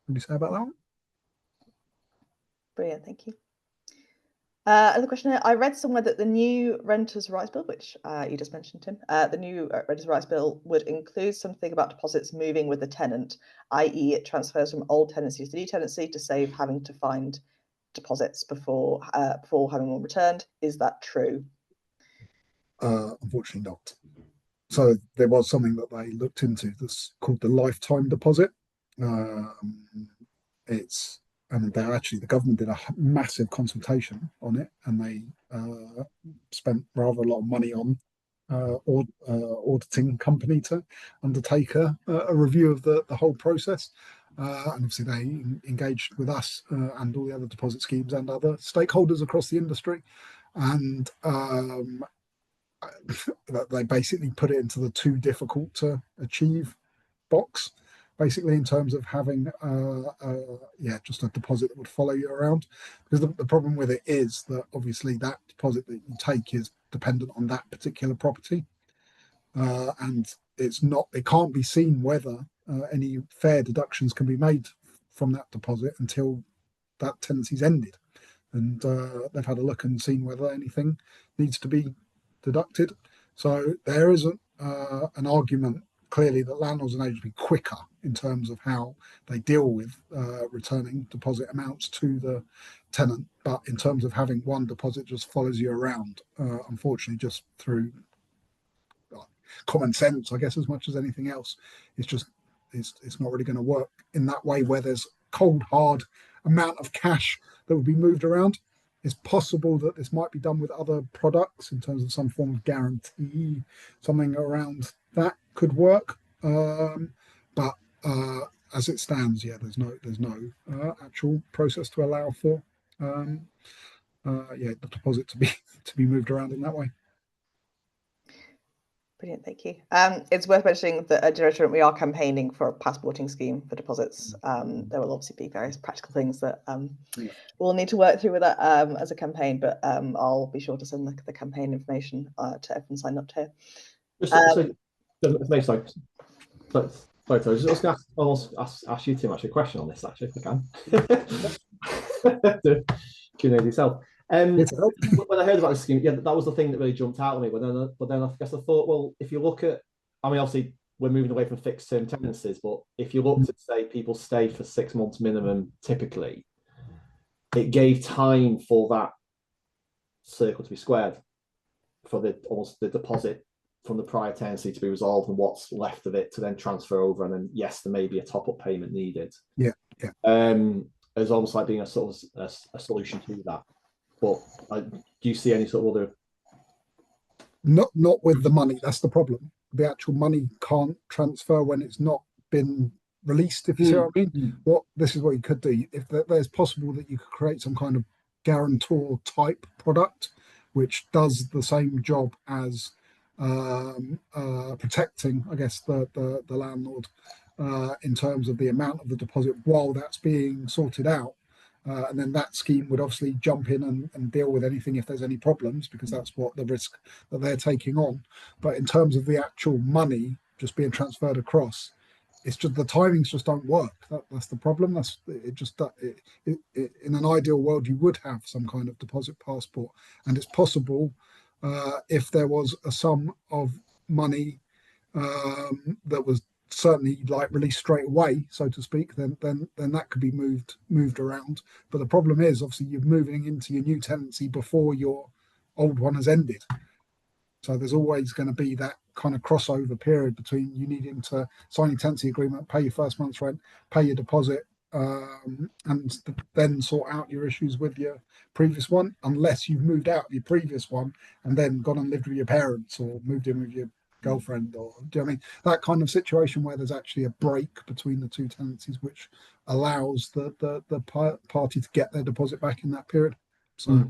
you say about that one. Brilliant, thank you. Another question here. I read somewhere that the new Renters' Rights Bill, which you just mentioned, Tim, the new Renters' Rights Bill would include something about deposits moving with the tenant, i.e. it transfers from old tenancy to new tenancy to save having to find deposits before having one returned. Is that true? Unfortunately not. So there was something that they looked into that's called the lifetime deposit. The government did a massive consultation on it, and they spent rather a lot of money on auditing company to undertake a review of the whole process. And obviously they engaged with us and all the other deposit schemes and other stakeholders across the industry. And they basically put it into the too difficult to achieve box, basically, in terms of having just a deposit that would follow you around. Because the problem with it is that obviously that deposit that you take is dependent on that particular property, and it can't be seen whether any fair deductions can be made from that deposit until that tenancy's ended, and they've had a look and seen whether anything needs to be deducted. So there is an argument clearly that landlords and agents be quicker in terms of how they deal with returning deposit amounts to the tenant, but in terms of having one deposit just follows you around, unfortunately, just through common sense, I guess, as much as anything else, it's not really going to work in that way where there's cold hard amount of cash that would be moved around. It's possible that this might be done with other products in terms of some form of guarantee, something around that could work. But as it stands, there's no actual process to allow for the deposit to be moved around in that way. Brilliant, thank you. It's worth mentioning that at Generation we are campaigning for a passporting scheme for deposits. There will obviously be various practical things that we'll need to work through with that as a campaign, but I'll be sure to send the campaign information to everyone signed up to here. Sorry, I was just going to ask you Tim actually a question on this actually, if I can. Q&A yourself. When I heard about this scheme, yeah, that was the thing that really jumped out at me. But then I guess I thought, well, if you look at, I mean, obviously we're moving away from fixed term tenancies, but if you look to say people stay for 6 months minimum, typically, it gave time for that circle to be squared, for almost the deposit from the prior tenancy to be resolved and what's left of it to then transfer over, and then yes, there may be a top-up payment needed. Yeah. It's almost like being a sort of a solution to that. But do you see any sort of other? Not with the money. That's the problem. The actual money can't transfer when it's not been released. If you see what I mean. This is what you could do. If there's possible that you could create some kind of guarantor type product, which does the same job as protecting, I guess, the landlord in terms of the amount of the deposit while that's being sorted out. And then that scheme would obviously jump in and deal with anything if there's any problems, because that's what the risk that they're taking on. But in terms of the actual money just being transferred across, it's just the timings just don't work. That's the problem. In an ideal world, you would have some kind of deposit passport, and it's possible if there was a sum of money that was certainly like released straight away, so to speak, then that could be moved around. But the problem is obviously you're moving into your new tenancy before your old one has ended, so there's always going to be that kind of crossover period between you needing to sign your tenancy agreement, pay your first month's rent, pay your deposit, and then sort out your issues with your previous one, unless you've moved out of your previous one and then gone and lived with your parents or moved in with your girlfriend, or do you know what I mean? That kind of situation where there's actually a break between the two tenancies, which allows the party to get their deposit back in that period. So,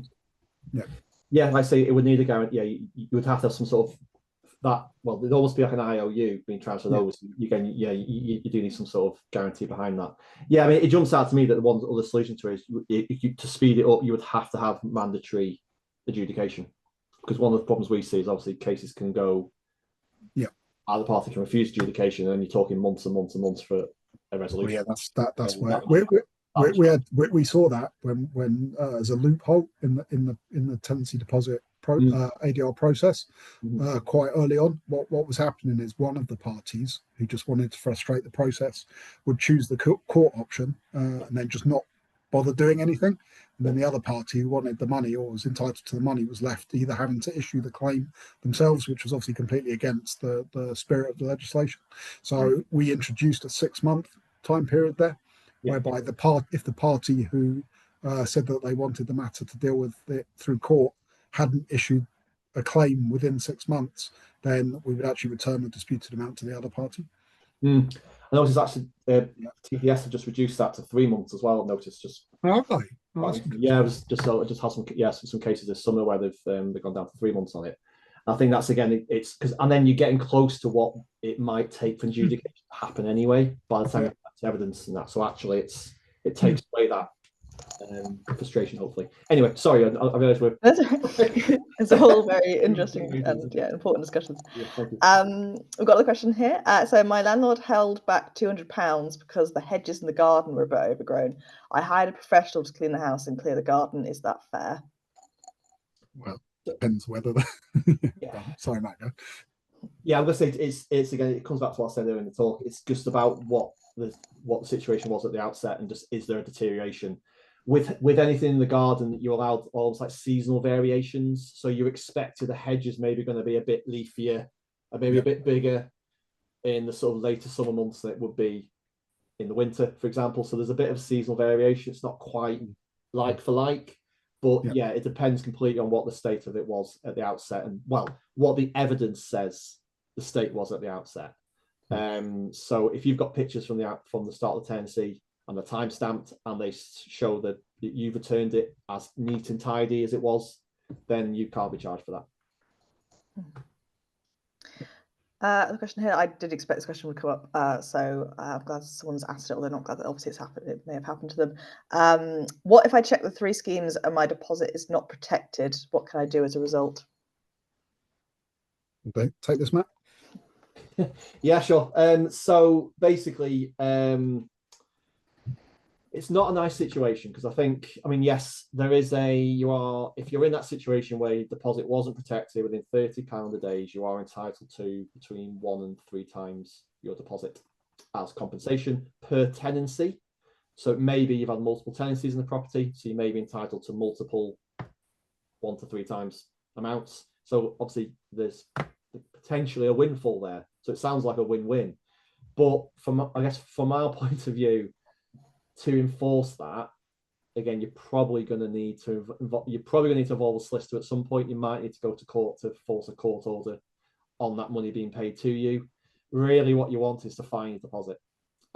yeah, like I say, it would need a guarantee. Yeah, you would have to have some sort of that. Well, there'd almost be like an IOU being transferred over. So you do need some sort of guarantee behind that. Yeah, I mean, it jumps out to me that the one other solution to it is to speed it up, you would have to have mandatory adjudication, because one of the problems we see is obviously cases can go. Either party can refuse adjudication, and you're talking months and months and months for a resolution. That's where we saw that when as a loophole in the tenancy deposit ADR process quite early on. What was happening is one of the parties who just wanted to frustrate the process would choose the court option and then just not bother doing anything. And then the other party who wanted the money or was entitled to the money was left either having to issue the claim themselves, which was obviously completely against the spirit of the legislation. So we introduced a 6-month time period there, whereby if the party who said that they wanted the matter to deal with it through court hadn't issued a claim within 6 months, then we would actually return the disputed amount to the other party. I noticed actually TPS have just reduced that to 3 months as well. I've noticed just. It was just had some cases this summer where they've gone down to 3 months on it. I think that's again it's because, and then you're getting close to what it might take for adjudication to happen anyway by the time it's evidence and that. So actually it takes away that frustration, hopefully. Anyway, sorry, I realised we're. It's all very interesting and important discussions. We've got a question here. So my landlord held back £200 because the hedges in the garden were a bit overgrown. I hired a professional to clean the house and clear the garden. Is that fair? Well, depends whether. Sorry, Matt. Yeah, I'm gonna say it's again. It comes back to what I said earlier in the talk. It's just about what the situation was at the outset, and just is there a deterioration with anything in the garden? You're allowed almost like seasonal variations. So you expected the hedges maybe going to be a bit leafier, or maybe a bit bigger in the sort of later summer months than it would be in the winter, for example. So there's a bit of seasonal variation. It's not quite like for like. But it depends completely on what the state of it was at the outset, and what the evidence says the state was at the outset. So if you've got pictures from the start of the tenancy and they're time stamped and they show that you've returned it as neat and tidy as it was, then you can't be charged for that. The question here, I did expect this question would come up, so I'm glad someone's asked it, although not glad that obviously it's happened. It may have happened to them. What if I check the 3 schemes and my deposit is not protected? What can I do as a result? Okay, take this, Matt. Yeah, sure. So basically, it's not a nice situation because I mean, yes, there is if you're in that situation where your deposit wasn't protected within £30 a day, you are entitled to between 1 and 3 times your deposit as compensation per tenancy. So maybe you've had multiple tenancies in the property, so you may be entitled to multiple 1 to 3 times amounts. So obviously there's potentially a windfall there. So it sounds like a win-win. But from our point of view, to enforce that, again, you're probably going to need to involve a solicitor at some point. You might need to go to court to force a court order on that money being paid to you. Really, what you want is to find your deposit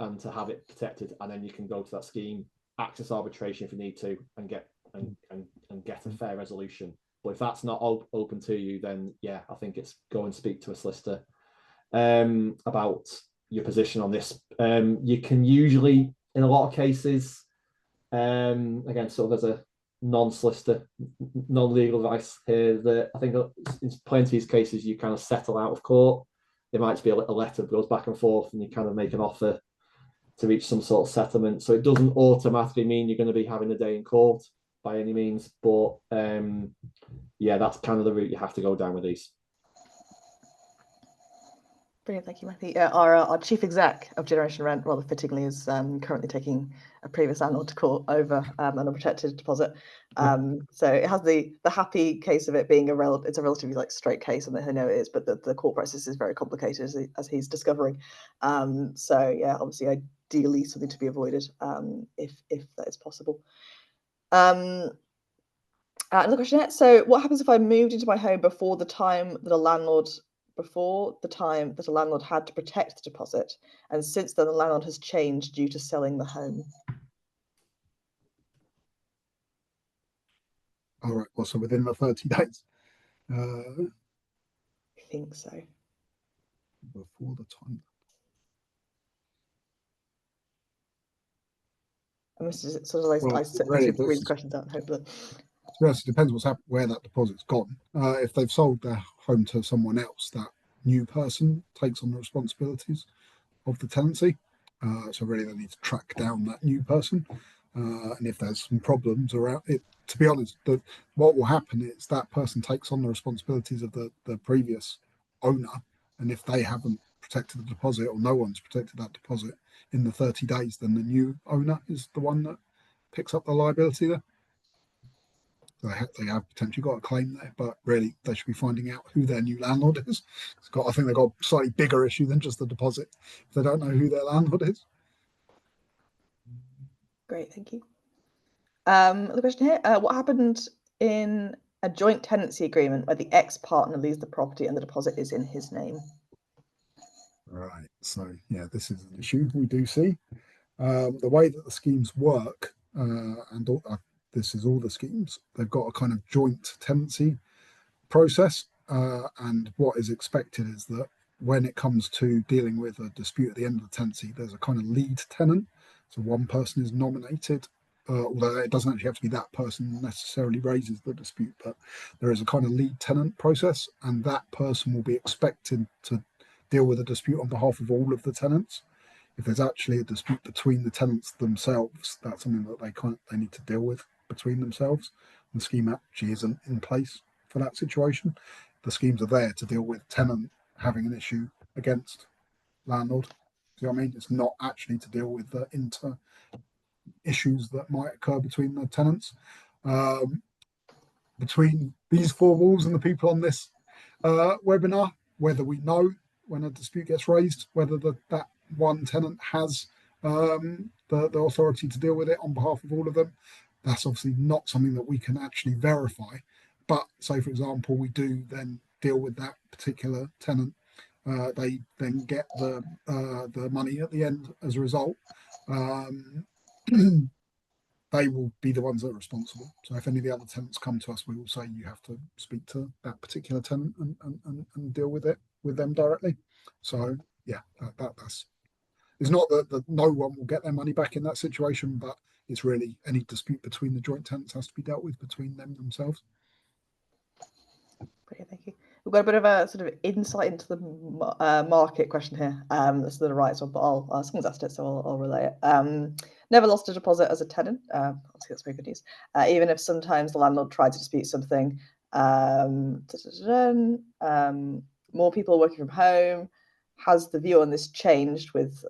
and to have it protected, and then you can go to that scheme, access arbitration if you need to, and get a fair resolution. But if that's not open to you, then yeah, I think it's go and speak to a solicitor about your position on this. You can usually, in a lot of cases, again, sort of as a non-solicitor, non-legal advice here, that I think in plenty of cases you kind of settle out of court. There might be a letter that goes back and forth, and you kind of make an offer to reach some sort of settlement. So it doesn't automatically mean you're going to be having a day in court by any means, but yeah, that's kind of the route you have to go down with these. Brilliant, thank you, Matthew. Our chief exec of Generation Rent, rather fittingly, is currently taking a previous landlord to court over an unprotected deposit. So it has the happy case of it being it's a relatively like straight case, and I know it is, but the court process is very complicated as he's discovering. So yeah, obviously, ideally something to be avoided if that is possible. Another question here. So what happens if I moved into my home before the time that a landlord had to protect the deposit, and since then the landlord has changed due to selling the home? All right, well, so within the 30 days. I think so. Before the time. I must sort of like Well, I read the questions out, hopefully. Yes, it depends what's happened, where that deposit's gone. If they've sold their home to someone else, that new person takes on the responsibilities of the tenancy. So really, they need to track down that new person. And if there's some problems around it, to be honest, what will happen is that person takes on the responsibilities of the previous owner. And if they haven't protected the deposit, or no one's protected that deposit in the 30 days, then the new owner is the one that picks up the liability there. They have potentially got a claim there, but really they should be finding out who their new landlord is. I think they've got a slightly bigger issue than just the deposit if they don't know who their landlord is. Great, thank you. The question here, what happened in a joint tenancy agreement where the ex-partner leaves the property and the deposit is in his name? Right, so yeah, this is an issue we do see. The way that the schemes work, this is all the schemes, they've got a kind of joint tenancy process, and what is expected is that when it comes to dealing with a dispute at the end of the tenancy, there's a kind of lead tenant. So one person is nominated, although it doesn't actually have to be that person necessarily raises the dispute, but there is a kind of lead tenant process, and that person will be expected to deal with a dispute on behalf of all of the tenants. If there's actually a dispute between the tenants themselves, that's something that they need to deal with between themselves. And the scheme actually isn't in place for that situation. The schemes are there to deal with tenant having an issue against landlord. See what I mean? It's not actually to deal with the inter issues that might occur between the tenants. Between these 4 walls and the people on this webinar, whether we know when a dispute gets raised, whether that one tenant has the authority to deal with it on behalf of all of them, that's obviously not something that we can actually verify. But say, for example, we do then deal with that particular tenant, they then get the money at the end as a result. They will be the ones that are responsible. So if any of the other tenants come to us, we will say you have to speak to that particular tenant and deal with it with them directly. So yeah, that's it's not that no one will get their money back in that situation, but it's really any dispute between the joint tenants has to be dealt with between them themselves. Brilliant, thank you. We've got a bit of a sort of insight into the market question here. This is the rights one, but someone's asked it, so I'll relay it. Never lost a deposit as a tenant. Obviously, that's very good news. Even if sometimes the landlord tried to dispute something. More people are working from home. Has the view on this changed with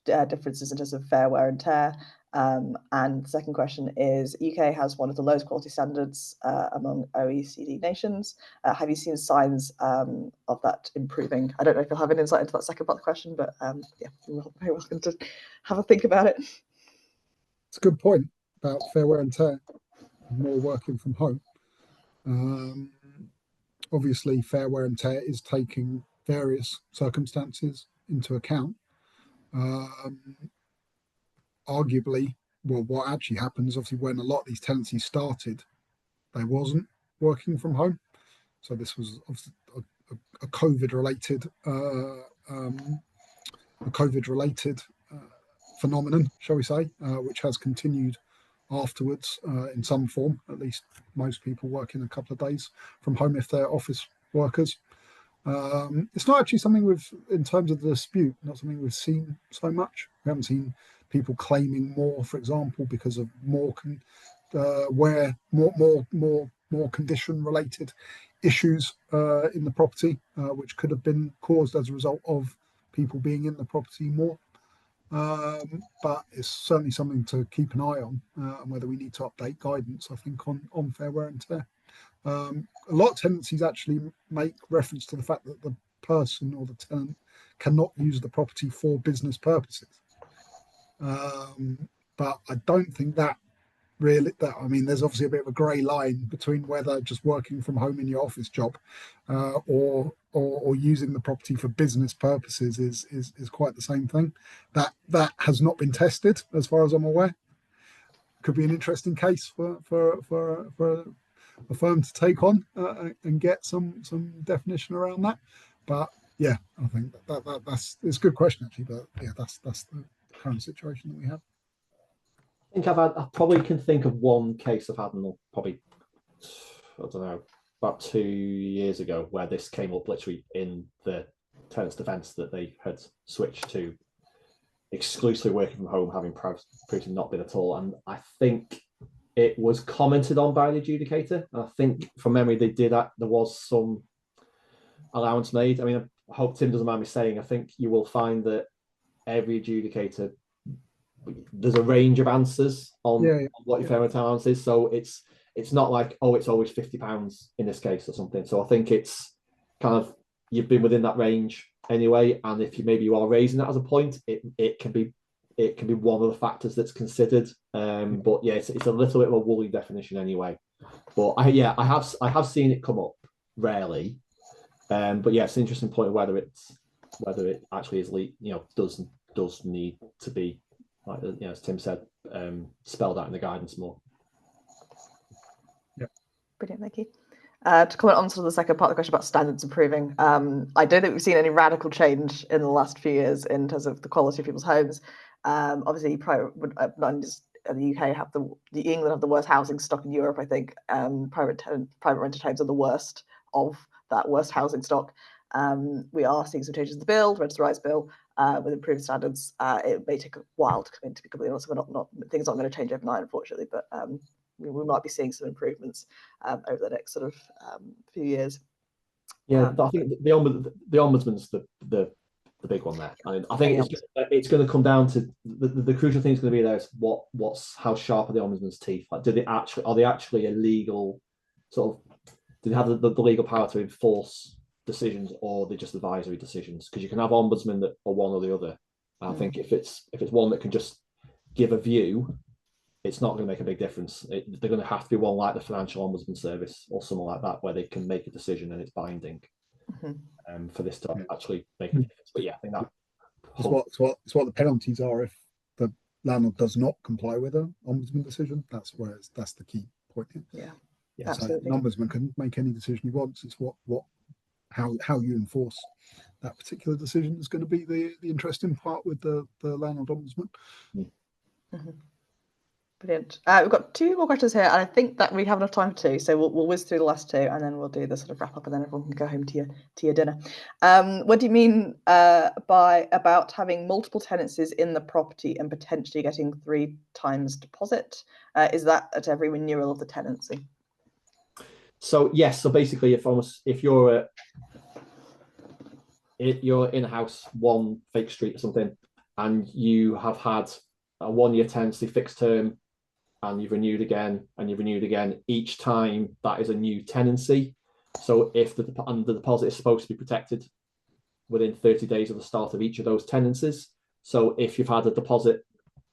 differences in terms of fair wear and tear? And the second question is, UK has one of the lowest quality standards among OECD nations. Have you seen signs of that improving? I don't know if you'll have an insight into that second part of the question, but yeah, you're very welcome to have a think about it. It's a good point about fair wear and tear, more working from home. Obviously, fair wear and tear is taking various circumstances into account. Arguably, well, what actually happens, obviously, when a lot of these tenancies started, they wasn't working from home. So this was obviously a COVID-related phenomenon, shall we say, which has continued afterwards in some form. At least most people working a couple of days from home if they're office workers. It's not actually something in terms of the dispute, not something we've seen so much. We haven't seen people claiming more, for example, because of more condition-related issues in the property, which could have been caused as a result of people being in the property more. But it's certainly something to keep an eye on, and whether we need to update guidance, I think, on fair wear and tear. A lot of tenancies actually make reference to the fact that the person or the tenant cannot use the property for business purposes. But I don't think that I mean, there's obviously a bit of a grey line between whether just working from home in your office job or using the property for business purposes is quite the same thing. That has not been tested as far as I'm aware. Could be an interesting case for a firm to take on and get some definition around that. But yeah, I think that's it's a good question actually. But yeah, that's the current situation that we have. I think I probably can think of one case I've had in probably, I don't know, about 2 years ago, where this came up literally in the tenant's defence that they had switched to exclusively working from home, having previously not been at all. And I think it was commented on by the adjudicator. And I think from memory, they did that. There was some allowance made. I mean, I hope Tim doesn't mind me saying, I think you will find that every adjudicator, there's a range of answers on what your fair wear and tear allowance is. So it's not like, oh, it's always £50 in this case or something. So I think it's kind of, you've been within that range anyway. And if you are raising that as a point, it can be one of the factors that's considered. But yeah, it's a little bit of a woolly definition anyway. But I have seen it come up rarely. But yeah, it's an interesting point of whether it actually is does need to be, like, as Tim said, spelled out in the guidance more. Yep. Brilliant, thank you. To comment on sort of the second part of the question about standards improving, I don't think we've seen any radical change in the last few years in terms of the quality of people's homes. Obviously, not only does the UK have England have the worst housing stock in Europe, I think. Private rented homes are the worst of that worst housing stock. We are seeing some changes in the bill, the Renters' Rights Bill, with improved standards. It may take a while to come in, to be completely honest. Things aren't going to change overnight, unfortunately, but we might be seeing some improvements over the next sort of few years. Yeah, I think the ombudsman's the big one there. I mean, I think it's going to come down to the crucial thing is going to be there is how sharp are the ombudsman's teeth? Like, are they actually a legal sort of? Do they have the legal power to enforce decisions, or are they just advisory decisions? Because you can have ombudsmen that are one or the other. And I think if it's one that can just give a view, it's not going to make a big difference. They're going to have to be one like the Financial Ombudsman Service or something like that, where they can make a decision and it's binding. For this to actually make a difference. But yeah, I think that it's what the penalties are if the landlord does not comply with an ombudsman decision. That's the key point here. Yeah, So an ombudsman can make any decision he wants. It's what how you enforce that particular decision is going to be the interesting part with the landlord ombudsman. Mm-hmm. Brilliant. We've got 2 more questions here, and I think that we have enough time for 2, so we'll whiz through the last 2, and then we'll do the sort of wrap up, and then everyone can go home to your dinner. What do you mean about having multiple tenancies in the property and potentially getting 3 times deposit? Is that at every renewal of the tenancy? So yes, so basically, if you're in a house, 1 fake street or something, and you have had a 1-year tenancy fixed term, and you've renewed again, and you've renewed again, each time that is a new tenancy. So if the deposit is supposed to be protected within 30 days of the start of each of those tenancies. So if you've had a deposit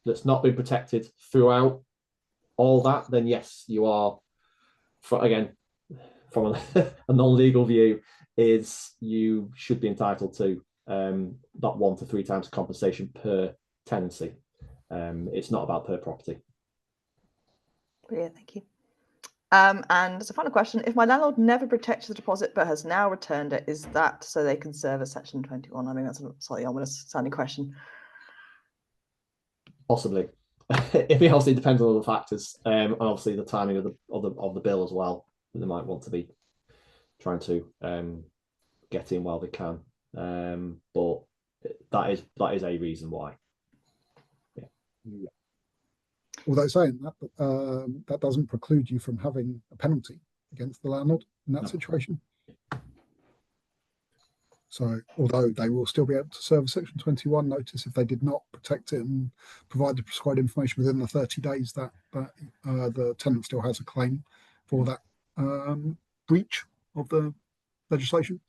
that's not been protected throughout all that, then yes, you are, again, from a non-legal view, is you should be entitled to that 1 to 3 times compensation per tenancy. It's not about per property. Brilliant, thank you. And as a final question, if my landlord never protected the deposit but has now returned it, is that so they can serve a Section 21? I mean, that's a slightly ominous sounding question. Possibly. It obviously depends on other factors, and obviously the timing of the bill as well. They might want to be trying to get in while they can, but that is a reason why. Yeah. Although saying that, that doesn't preclude you from having a penalty against the landlord in that situation. So, although they will still be able to serve a Section 21 notice if they did not protect it and provide the prescribed information within the 30 days, that the tenant still has a claim for that breach of the legislation.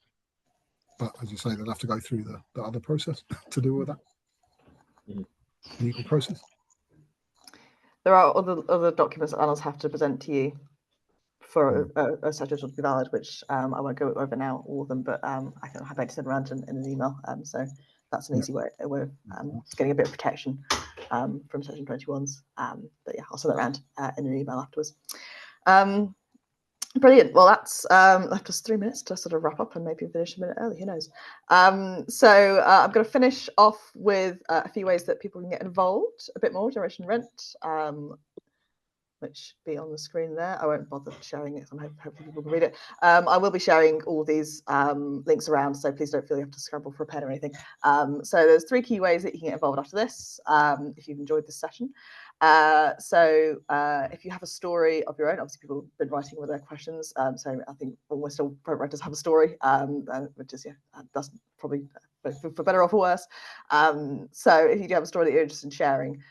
But as you say, they'll have to go through the other process to deal with that legal process. There are other documents that landlords have to present to you for a statute to be valid, which I won't go over now, all of them, but I can have to send around in an email. So that's an easy way of getting a bit of protection from Section 21s. But yeah, I'll send that around in an email afterwards. Brilliant. Well, that's left us 3 minutes to sort of wrap up and maybe finish a minute early. Who knows? So I'm going to finish off with a few ways that people can get involved a bit more. Generation Rent, which be on the screen there. I won't bother sharing it. Hopefully people can read it. I will be sharing all these links around, so please don't feel you have to scramble for a pen or anything. So there's 3 key ways that you can get involved after this, if you've enjoyed this session. So if you have a story of your own, obviously people have been writing with their questions. So I think almost all print writers have a story, which is, that's probably for better or for worse. So if you do have a story that you're interested in sharing,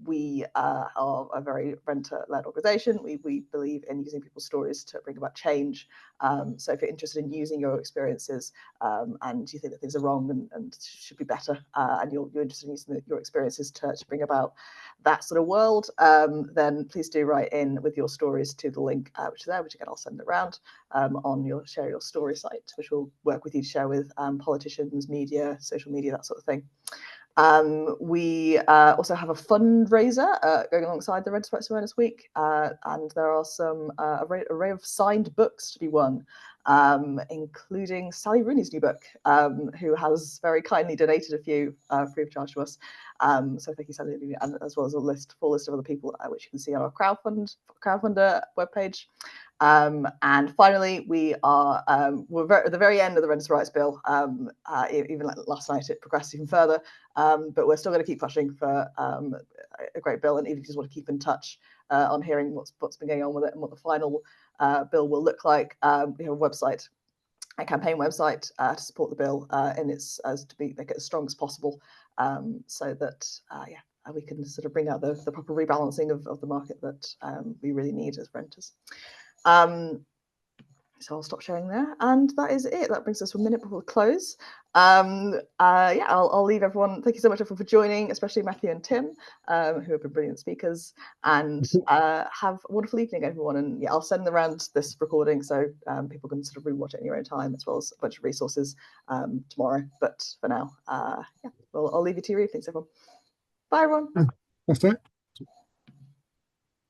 we are a very renter-led organisation. We believe in using people's stories to bring about change. So if you're interested in using your experiences and you think that things are wrong and should be better, and you're interested in using your experiences to bring about that sort of world, then please do write in with your stories to the link which is there, which again I'll send around on your Share Your Story site, which will work with you to share with politicians, media, social media, that sort of thing. We also have a fundraiser going alongside the Renters' Rights Awareness Week, and there are some array of signed books to be won, including Sally Rooney's new book, who has very kindly donated a few free of charge to us. So thank you, Sally, and as well as a full list of other people, which you can see on our crowdfunder webpage. And finally, we're at the very end of the Renters' Rights Bill. Even like last night, it progressed even further. But we're still going to keep pushing for a great bill, and even if you just want to keep in touch on hearing what's been going on with it and what the final bill will look like, we have a website, a campaign website to support the bill, and it's make it as strong as possible, so that we can sort of bring out the proper rebalancing of the market that we really need as renters. So I'll stop sharing there, and that is it. That brings us 1 minute before the close. I'll leave everyone. Thank you so much everyone for joining, especially Matthew and Tim, who have been brilliant speakers. And have a wonderful evening, everyone. And I'll send around this recording so people can sort of rewatch it in your own time, as well as a bunch of resources tomorrow. But for now, I'll leave you to your evenings, everyone. Bye, everyone. That's it.